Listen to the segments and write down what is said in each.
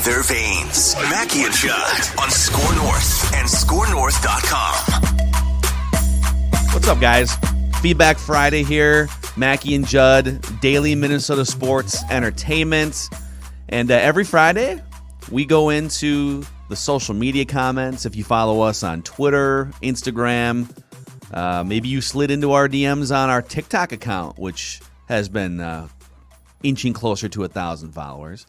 Their veins. Mackey and Judd on Score North and ScoreNorth.com. What's up, guys? Feedback Friday here. Mackey and Judd, daily Minnesota sports entertainment. And every Friday, we go into the social media comments. If you follow us on Twitter, Instagram, maybe you slid into our DMs on our TikTok account, which has been inching closer to 1,000 followers.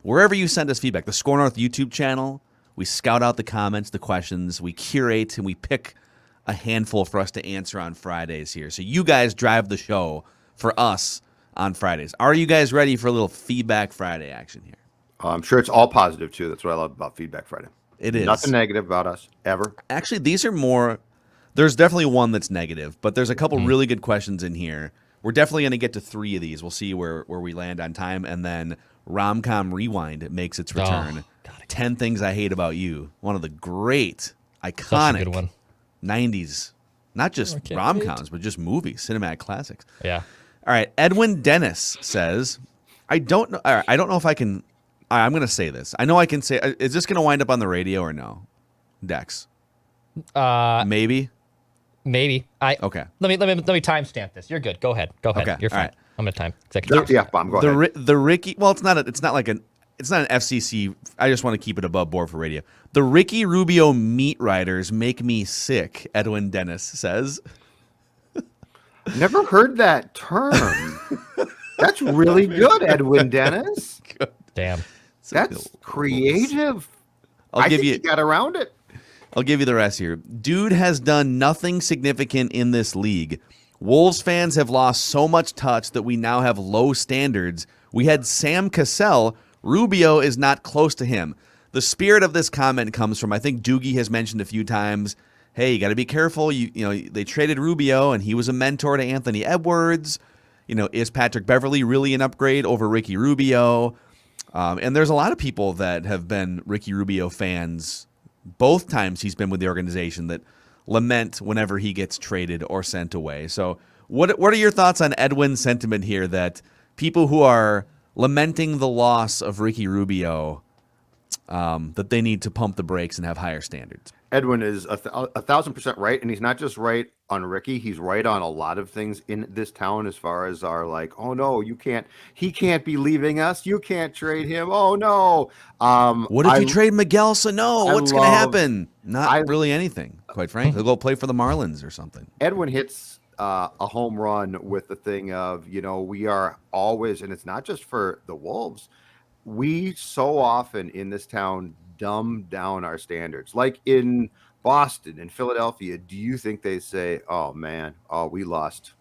Wherever you send us feedback, the Score North YouTube channel, we scout out the comments, the questions, we curate, and we pick a handful for us to answer on Fridays here. So you guys drive the show for us on Fridays. Are you guys ready for a little Feedback Friday action here? I'm sure it's all positive, too. That's what I love about Feedback Friday. It is. Nothing negative about us, ever. Actually, these are more – there's definitely one that's negative, but there's a couple really good questions in here. We're definitely going to get to 3 of these. We'll see where we land on time, and then – Rom-Com Rewind makes its return. 10 Things I Hate About You. One of the great, iconic 90s, not just rom-coms, but just movies, cinematic classics. Yeah. All right. Edwin Dennis says, I don't know if I can. I'm going to say this. I know I can say. Is this going to wind up on the radio or no? Dex. Maybe. Maybe. Okay. Let me timestamp this. You're good. Go ahead. Okay. You're fine. All right. I'm gonna time. Yeah, Bob, go ahead. The Ricky. Well, it's not an FCC. I just want to keep it above board for radio. The Ricky Rubio meat riders make me sick. Edwin Dennis says. Never heard that term. That's really good, Edwin Dennis. Damn. That's creative. I think you got around it. I'll give you the rest here. Dude has done nothing significant in this league. Wolves fans have lost so much touch that we now have low standards. We had Sam Cassell. Rubio is not close to him. The spirit of this comment comes from, I think Doogie has mentioned a few times, hey, you got to be careful. You know, they traded Rubio, and he was a mentor to Anthony Edwards. You know, is Patrick Beverley really an upgrade over Ricky Rubio? And there's a lot of people that have been Ricky Rubio fans both times he's been with the organization that lament whenever he gets traded or sent away. So what are your thoughts on Edwin's sentiment here that people who are lamenting the loss of Ricky Rubio, that they need to pump the brakes and have higher standards? Edwin is 1,000% right, and he's not just right on Ricky. He's right on a lot of things in this town as far as our oh no, he can't be leaving us. You can't trade him. Oh no. What if you trade Miguel Sano? What's going to happen? Not really anything, quite frankly. He'll go play for the Marlins or something. Edwin hits a home run with the thing of, we are always, and it's not just for the Wolves, we so often in this town dumb down our standards. Like in Boston and Philadelphia, do you think they say, oh man, we lost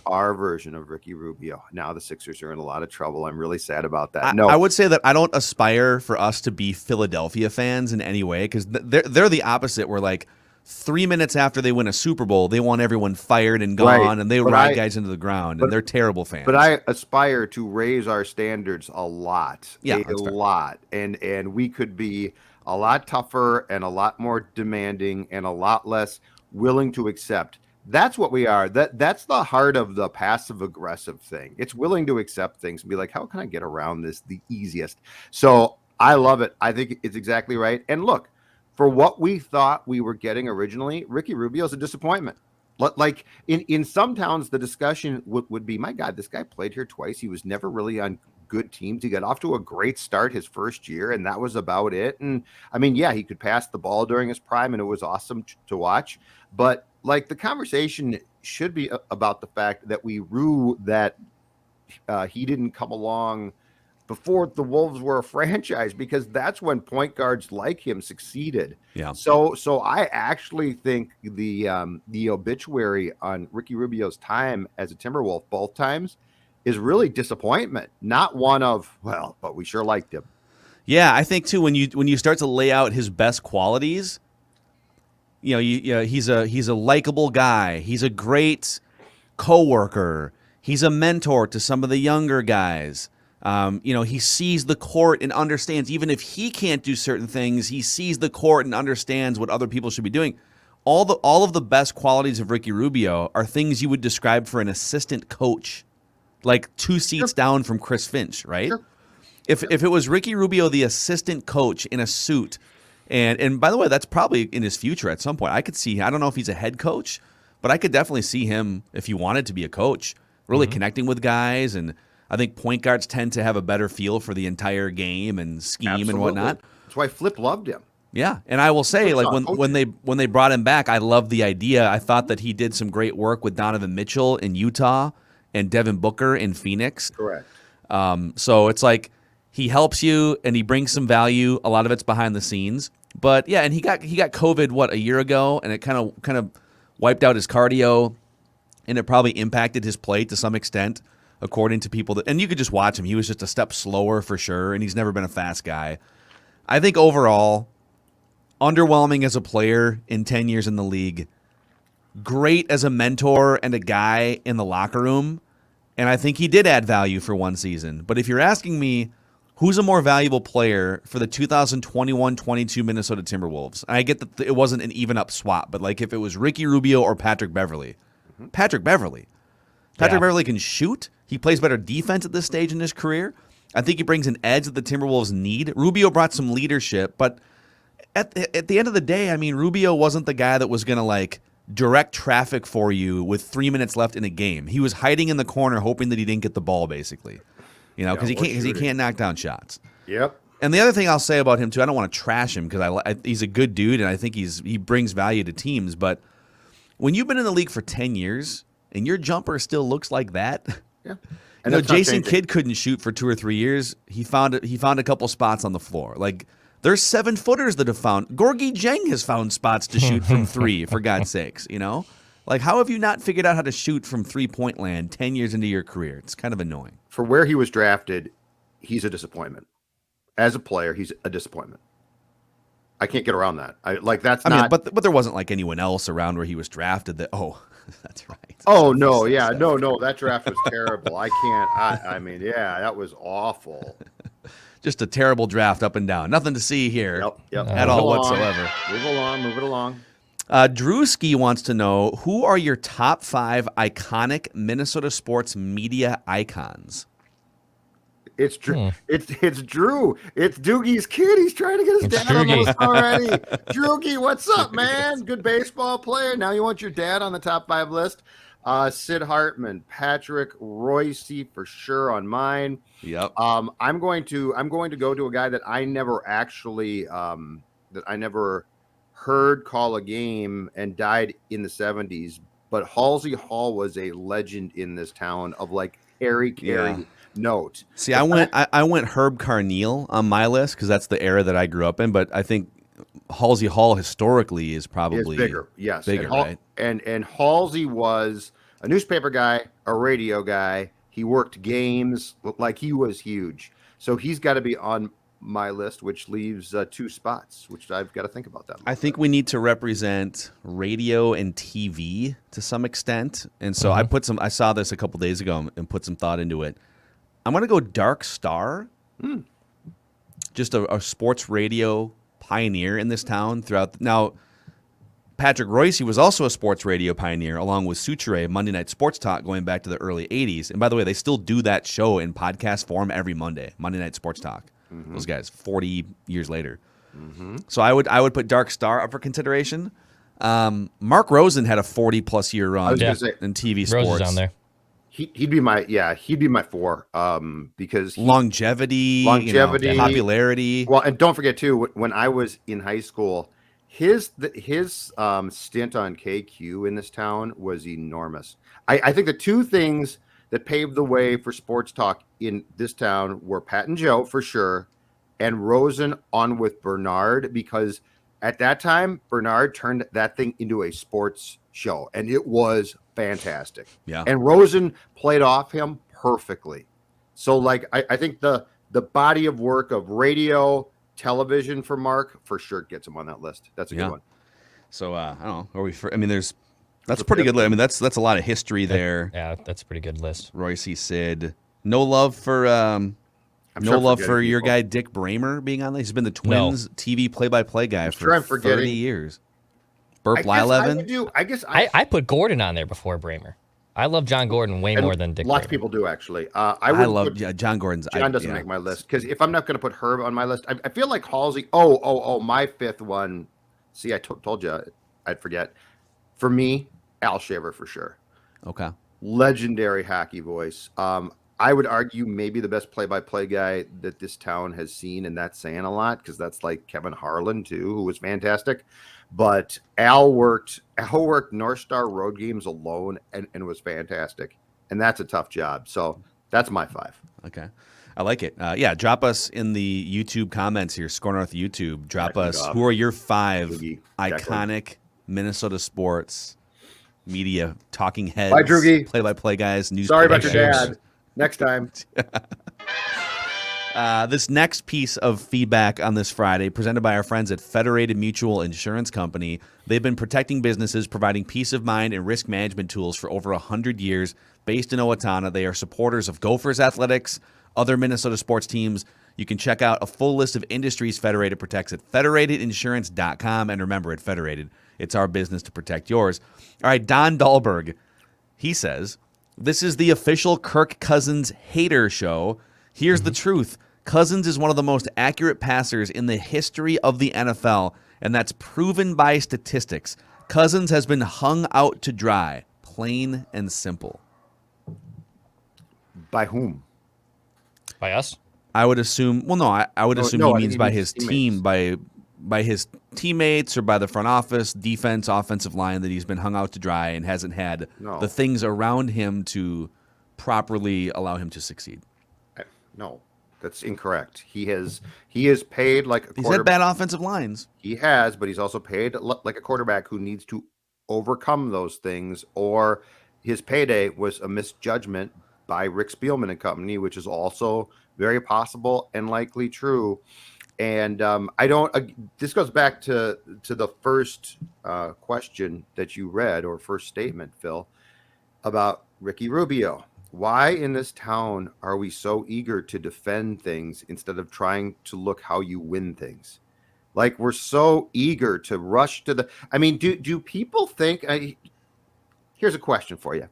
our version of Ricky Rubio? Now the Sixers are in a lot of trouble. I'm really sad about that. No, I would say that I don't aspire for us to be Philadelphia fans in any way, because they're the opposite. We're 3 minutes after they win a Super Bowl, they want everyone fired and gone, and they ride guys into the ground, and they're terrible fans. But I aspire to raise our standards a lot, a lot, and we could be a lot tougher and a lot more demanding and a lot less willing to accept. That's what we are. That's the heart of the passive aggressive thing. It's willing to accept things and be like, how can I get around this the easiest? So I love it. I think it's exactly right. And look, for what we thought we were getting originally, Ricky Rubio is a disappointment. Like in some towns, the discussion would be, my God, this guy played here twice. He was never really on good teams. He got off to a great start his first year, and that was about it. And I mean, yeah, he could pass the ball during his prime, and it was awesome to watch. But the conversation should be about the fact that we rue that he didn't come along before the Wolves were a franchise, because that's when point guards like him succeeded. Yeah. So I actually think the obituary on Ricky Rubio's time as a Timberwolf both times is really disappointment, not one of, well, but we sure liked him. Yeah, I think too when you start to lay out his best qualities, he's a likable guy. He's a great coworker. He's a mentor to some of the younger guys. He sees the court and understands, even if he can't do certain things, he sees the court and understands what other people should be doing. All of the best qualities of Ricky Rubio are things you would describe for an assistant coach, like 2 seats down from Chris Finch, right? Sure. If it was Ricky Rubio, the assistant coach in a suit, and by the way, that's probably in his future at some point. I could see. I don't know if he's a head coach, but I could definitely see him if he wanted to be a coach, really connecting with guys. And I think point guards tend to have a better feel for the entire game and scheme and whatnot. That's why Flip loved him. Yeah, and I will say, like when they brought him back, I loved the idea. I thought that he did some great work with Donovan Mitchell in Utah and Devin Booker in Phoenix. Correct. So it's like he helps you and he brings some value. A lot of it's behind the scenes, but yeah, and he got COVID a year ago, and it kind of wiped out his cardio, and it probably impacted his play to some extent, according to people. And you could just watch him; he was just a step slower for sure, and he's never been a fast guy. I think overall, underwhelming as a player in 10 years in the league, great as a mentor and a guy in the locker room, and I think he did add value for one season. But if you're asking me who's a more valuable player for the 2021-22 Minnesota Timberwolves, and I get that it wasn't an even-up swap, but like if it was Ricky Rubio or Patrick Beverley, Patrick Beverley can shoot. He plays better defense at this stage in his career. I think he brings an edge that the Timberwolves need. Rubio brought some leadership, but at the end of the day, I mean, Rubio wasn't the guy that was going to like direct traffic for you with 3 minutes left in a game. He was hiding in the corner, hoping that he didn't get the ball, basically, because he can't knock down shots. Yep. And the other thing I'll say about him too, I don't want to trash him because he's a good dude and I think he brings value to teams. But when you've been in the league for 10 years and your jumper still looks like that, yeah. And Jason Kidd couldn't shoot for 2 or 3 years. He found a couple spots on the floor. Like there's 7-footers that have found. Gorgie Jang has found spots to shoot from 3. For God's sakes, like how have you not figured out how to shoot from 3-point land 10 years into your career? It's kind of annoying. For where he was drafted, he's a disappointment. As a player, he's a disappointment. I can't get around that. But there wasn't like anyone else around where he was drafted that. Oh, that's right. Oh no, yeah, no, that draft was terrible. I can't. I mean, yeah, that was awful. Just a terrible draft up and down. Nothing to see here Yep. at all whatsoever. Move it along. Drewski wants to know, who are your top 5 iconic Minnesota sports media icons? It's Drew. It's Drew. It's Doogie's kid. He's trying to get his dad on the list already. Drewgie, what's up, man? Good baseball player. Now you want your dad on the top 5 list. Sid Hartman, Patrick Royce for sure on mine. Yep. I'm going to go to a guy that I never actually heard call a game and died in the 70s, but Halsey Hall was a legend in this town of like Harry Carey note. See, I went Herb Carneal on my list because that's the era that I grew up in, but I think Halsey Hall historically is probably bigger. Yes. Bigger, right? And Halsey was a newspaper guy, a radio guy. He worked games, like he was huge. So he's got to be on my list, which leaves 2 spots, which I've got to think about that. I think we need to represent radio and TV to some extent. And so I saw this a couple days ago and put some thought into it. I'm going to go Dark Star, just a sports radio pioneer in this town throughout. Now, Patrick Royce was also a sports radio pioneer, along with Suchere, Monday Night Sports Talk, going back to the early 80s. And by the way, they still do that show in podcast form every Monday, Monday Night Sports Talk. Those guys, 40 years later. So I would put Dark Star up for consideration. Mark Rosen had a 40-plus year run in TV sports. Rosen's on there. He'd be my 4 because longevity, popularity. Well, and don't forget too, when I was in high school, his stint on KQ in this town was enormous. I think the 2 things that paved the way for sports talk in this town were Pat and Joe for sure, and Rosen on with Bernard, because at that time Bernard turned that thing into a sports show, and it was fantastic. Yeah. And Rosen played off him perfectly. So like I think the body of work of radio, television for Mark for sure gets him on that list. That's a good one. So I don't know. That's a pretty good list. I mean, that's a lot of history there. Yeah, that's a pretty good list. Royce, Sid. No love for your guy Dick Bramer being on there. He's been the Twins TV play-by-play guy for 30 years. Burp Lylevin. I guess I put Gordon on there before Bramer. I love John Gordon way more than Dick. Lots Vermeil. of people do, actually. I love John Gordon's. John doesn't make my list because if I'm not going to put Herb on my list, I feel like Halsey. My fifth one. See, I told you I'd forget. For me, Al Shaver for sure. Okay. Legendary hockey voice. I would argue maybe the best play-by-play guy that this town has seen, and that's saying a lot because that's like Kevin Harlan too, who was fantastic. But Al worked North Star road games alone and was fantastic, and that's a tough job. So that's my 5. Okay. I like it. Drop us in the YouTube comments here, Score North YouTube. Drop us who are your 5 iconic Minnesota sports media talking heads, play-by-play guys, news. Sorry about your dad. Next time. This next piece of feedback on this Friday, presented by our friends at Federated Mutual Insurance Company. They've been protecting businesses, providing peace of mind and risk management tools for over 100 years. Based in Owatonna, they are supporters of Gophers Athletics, other Minnesota sports teams. You can check out a full list of industries Federated protects at federatedinsurance.com. And remember, at Federated, it's our business to protect yours. All right, Don Dahlberg, he says, this is the official Kirk Cousins hater show. Here's the truth. Cousins is one of the most accurate passers in the history of the NFL, and that's proven by statistics. Cousins has been hung out to dry, plain and simple. By whom? By us? I would assume. Well, no, I would assume he means by his team, by his teammates, or by the front office, defense, offensive line, that he's been hung out to dry and hasn't had the things around him to properly allow him to succeed. No, that's incorrect. He is paid like a quarterback. He's had bad offensive lines. He has, but he's also paid like a quarterback who needs to overcome those things, or his payday was a misjudgment by Rick Spielman and company, which is also very possible and likely true. And this goes back to the first question that you read, or first statement, Phil, about Ricky Rubio. Why in this town are we so eager to defend things instead of trying to look how you win things? Like, we're so eager to rush to do people think, here's a question for you.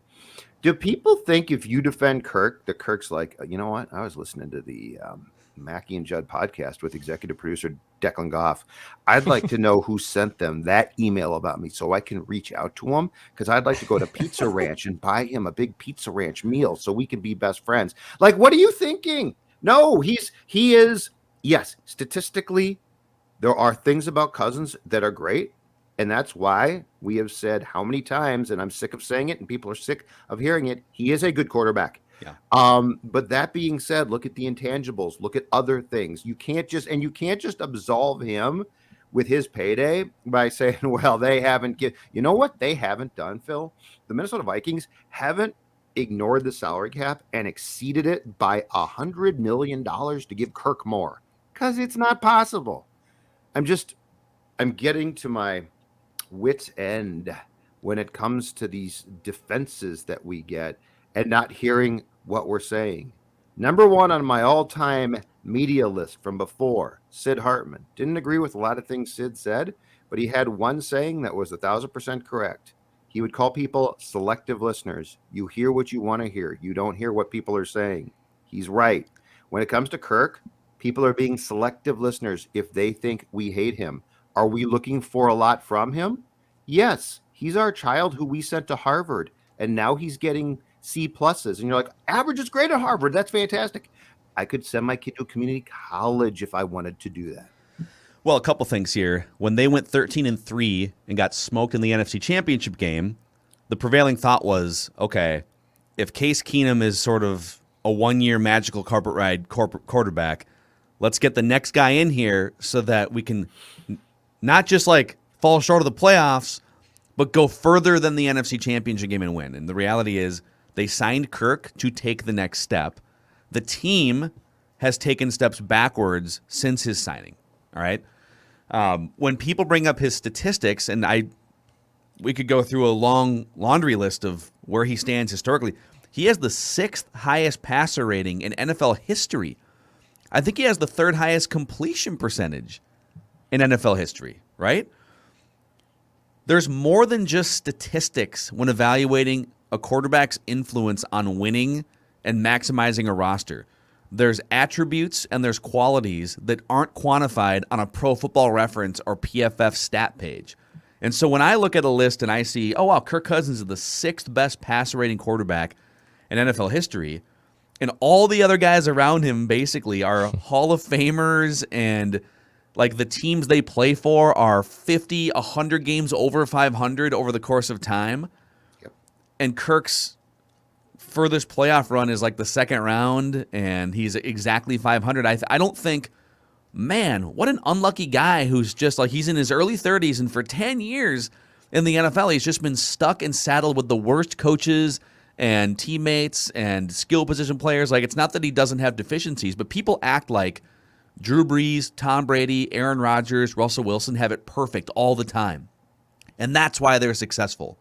Do people think if you defend Kirk, that Kirk's like, you know what? I was listening to the Mackey and Judd podcast with executive producer Declan Goff. I'd like to know who sent them that email about me so I can reach out to him, because I'd like to go to Pizza Ranch and buy him a big Pizza Ranch meal so we can be best friends. Like, what are you thinking? No, he is, yes, statistically, there are things about Cousins that are great. And that's why we have said how many times, and I'm sick of saying it, and people are sick of hearing it, he is a good quarterback. Yeah. But that being said, look at the intangibles, look at other things. You can't just absolve him with his payday by saying, well, they haven't you know what they haven't done, Phil? The Minnesota Vikings haven't ignored the salary cap and exceeded it by $100 million to give Kirk more, because it's not possible. I'm getting to my wit's end when it comes to these defenses that we get and not hearing what we're saying. Number one on my all-time media list from before, Sid Hartman. Didn't agree with a lot of things Sid said, but he had one saying that was 1,000% correct. He would call people selective listeners. You hear what you want to hear. You don't hear what people are saying. He's right. When it comes to Kirk, people are being selective listeners if they think we hate him. Are we looking for a lot from him? Yes. He's our child who we sent to Harvard, and now he's getting C pluses. And you're like, average is great at Harvard. That's fantastic. I could send my kid to a community college if I wanted to do that. Well, a couple things here. When they went 13-3 and got smoked in the NFC Championship game, the prevailing thought was, okay, if Case Keenum is sort of a one-year magical carpet ride quarterback, let's get the next guy in here so that we can not just like fall short of the playoffs, but go further than the NFC Championship game and win. And the reality is they signed Kirk to take the next step. The team has taken steps backwards since his signing. All right. When people bring up his statistics, and we could go through a long laundry list of where he stands historically. He has the 6th highest passer rating in NFL history. I think he has the 3rd highest completion percentage in NFL history, right? There's more than just statistics when evaluating a quarterback's influence on winning and maximizing a roster. There's attributes and there's qualities that aren't quantified on a Pro Football Reference or PFF stat page. And so when I look at a list and I see, oh, wow, Kirk Cousins is the 6th best passer rating quarterback in NFL history, and all the other guys around him basically are Hall of Famers, and like the teams they play for are 50, 100 games over 500 over the course of time. Yep. And Kirk's furthest playoff run is like the second round, and he's exactly 500. I don't think, man, what an unlucky guy who's just like, he's in his early 30s, and for 10 years in the NFL, he's just been stuck and saddled with the worst coaches and teammates and skill position players. Like, it's not that he doesn't have deficiencies, but people act like Drew Brees, Tom Brady, Aaron Rodgers, Russell Wilson have it perfect all the time. And that's why they're successful.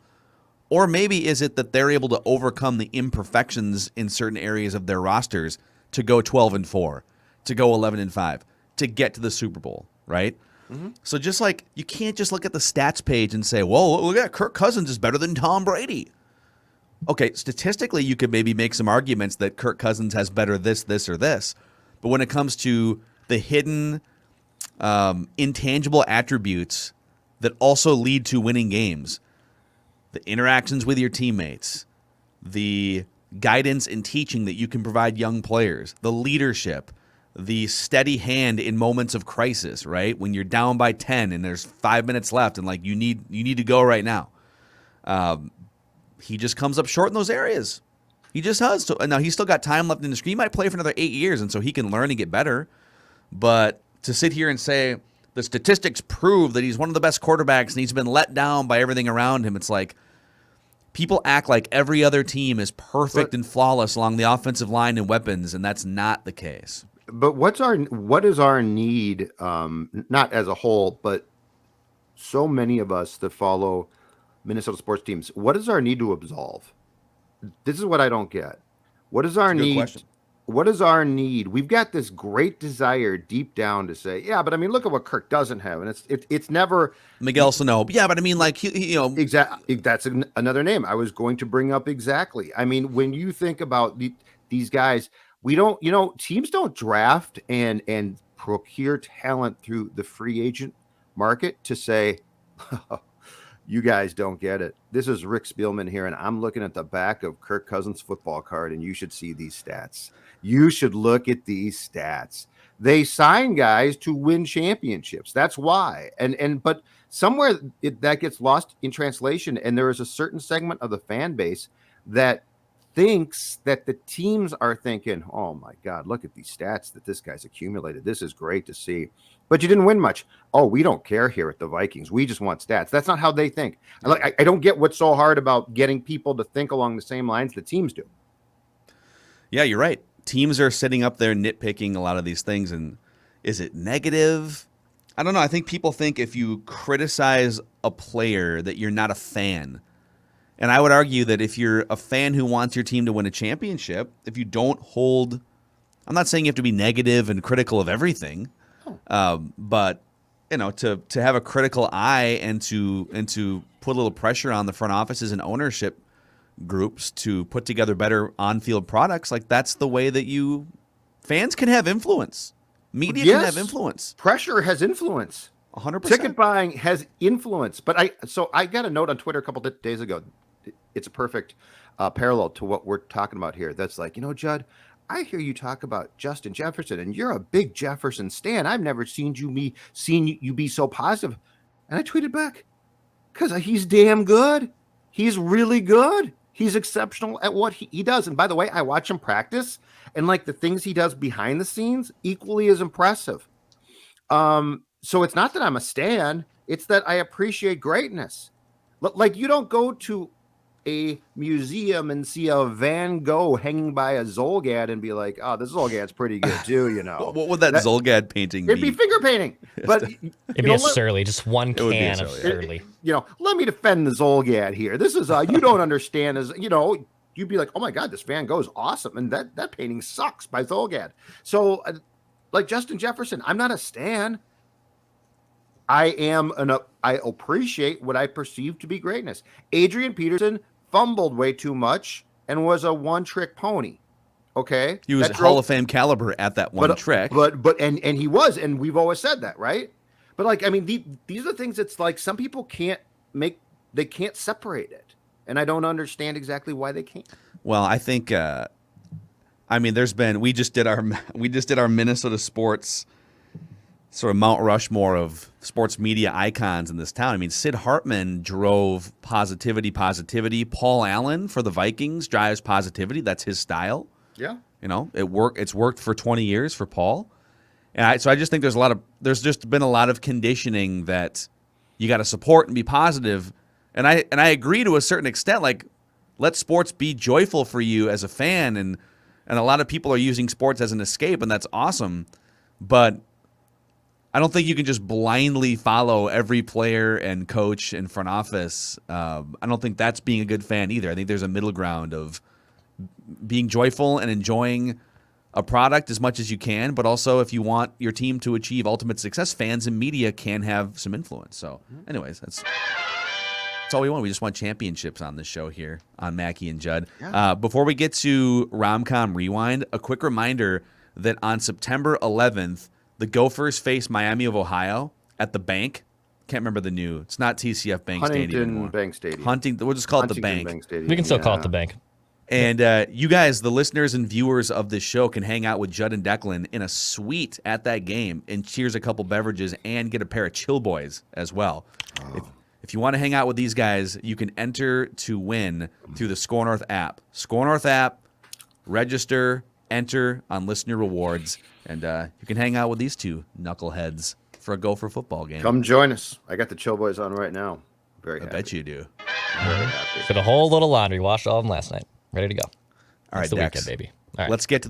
Or maybe is it that they're able to overcome the imperfections in certain areas of their rosters to go 12-4, to go 11-5, to get to the Super Bowl, right? Mm-hmm. So just like, you can't just look at the stats page and say, well, look at Kirk Cousins is better than Tom Brady. Okay, statistically, you could maybe make some arguments that Kirk Cousins has better this, or this. But when it comes to the hidden, intangible attributes that also lead to winning games, the interactions with your teammates, the guidance and teaching that you can provide young players, the leadership, the steady hand in moments of crisis, right? When you're down by 10 and there's 5 minutes left and like you need to go right now. He just comes up short in those areas. He just does. So, now he's still got time left in the screen. He might play for another 8 years, and so he can learn and get better. But to sit here and say the statistics prove that he's one of the best quarterbacks and he's been let down by everything around him, it's like people act like every other team is perfect and flawless along the offensive line and weapons, and that's not the case. But what is our need, not as a whole, but so many of us that follow Minnesota sports teams, what is our need to absolve? This is what I don't get. What is our need? Question. What is our need? We've got this great desire deep down to say, yeah, but I mean, look at what Kirk doesn't have, and it's never Miguel Sano. Yeah, but I mean, like he exactly. That's another name I was going to bring up. Exactly. I mean, when you think about these guys, we don't, teams don't draft and procure talent through the free agent market to say, you guys don't get it. This is Rick Spielman here, and I'm looking at the back of Kirk Cousins' football card, and you should see these stats. You should look at these stats. They sign guys to win championships. That's why. But somewhere that gets lost in translation, and there is a certain segment of the fan base that thinks that the teams are thinking, oh, my God, look at these stats that this guy's accumulated. This is great to see. But you didn't win much. Oh, we don't care here at the Vikings. We just want stats. That's not how they think. I don't get what's so hard about getting people to think along the same lines that teams do. Yeah, you're right. Teams are sitting up there nitpicking a lot of these things. And is it negative? I don't know. I think people think if you criticize a player that you're not a fan. And I would argue that if you're a fan who wants your team to win a championship, if you don't hold, I'm not saying you have to be negative and critical of everything, but to have a critical eye and to put a little pressure on the front offices and ownership groups to put together better on-field products, like that's the way that fans can have influence. Media can have influence. Pressure has influence. 100%. Ticket buying has influence. But I got a note on Twitter a couple of days ago. It's a perfect parallel to what we're talking about here. That's like, Judd, I hear you talk about Justin Jefferson, and you're a big Jefferson stan. I've never seen you be so positive. And I tweeted back, because he's damn good. He's really good. He's exceptional at what he does. And by the way, I watch him practice, and like the things he does behind the scenes, equally as impressive. So it's not that I'm a stan. It's that I appreciate greatness. Like, you don't go to a museum and see a Van Gogh hanging by a Zolgad and be like, oh, this Zolgad's pretty good too, What would that Zolgad painting be? It'd be finger painting. But it'd be a Surly, just one can of Surly. Let me defend the Zolgad here. This is you don't understand you'd be like, oh my God, this Van Gogh is awesome. And that painting sucks by Zolgad. Like Justin Jefferson, I'm not a stan. I appreciate what I perceive to be greatness. Adrian Peterson, fumbled way too much and was a one-trick pony. Okay, he was Hall of Fame caliber at that one trick. But he was, and we've always said that, right? But like, I mean, these are things that's like some people can't separate it, and I don't understand exactly why they can't. Well, I think, I mean, we just did our Minnesota sports sort of Mount Rushmore of sports media icons in this town. I mean, Sid Hartman drove positivity. Paul Allen for the Vikings drives positivity. That's his style. Yeah. You know, it's worked for 20 years for Paul. And so I just think there's just been a lot of conditioning that you got to support and be positive. And I agree to a certain extent, like, let sports be joyful for you as a fan. And a lot of people are using sports as an escape, and that's awesome. But I don't think you can just blindly follow every player and coach and front office. I don't think that's being a good fan either. I think there's a middle ground of being joyful and enjoying a product as much as you can, but also if you want your team to achieve ultimate success, fans and media can have some influence. So anyways, that's all we want. We just want championships on this show here on Mackey and Judd. Yeah. Before we get to Romcom Rewind, a quick reminder that on September 11th, the Gophers face Miami of Ohio at the Bank. Can't remember the new. It's not TCF Bank Stadium anymore. Bank Stadium. We'll just call it the Bank. We can still call it the Bank. And you guys, the listeners and viewers of this show, can hang out with Judd and Declan in a suite at that game and cheers a couple beverages and get a pair of Chill Boys as well. Oh. If you want to hang out with these guys, you can enter to win through the Score North app. Score North app, register, enter on Listener Rewards, and you can hang out with these two knuckleheads for a Gopher football game. Come join us. I got the Chill Boys on right now. Very happy. I bet you do. Very happy. Did a whole little laundry. Washed all of them last night. Ready to go. All right, it's the Dex. weekend, baby. All right. Let's get to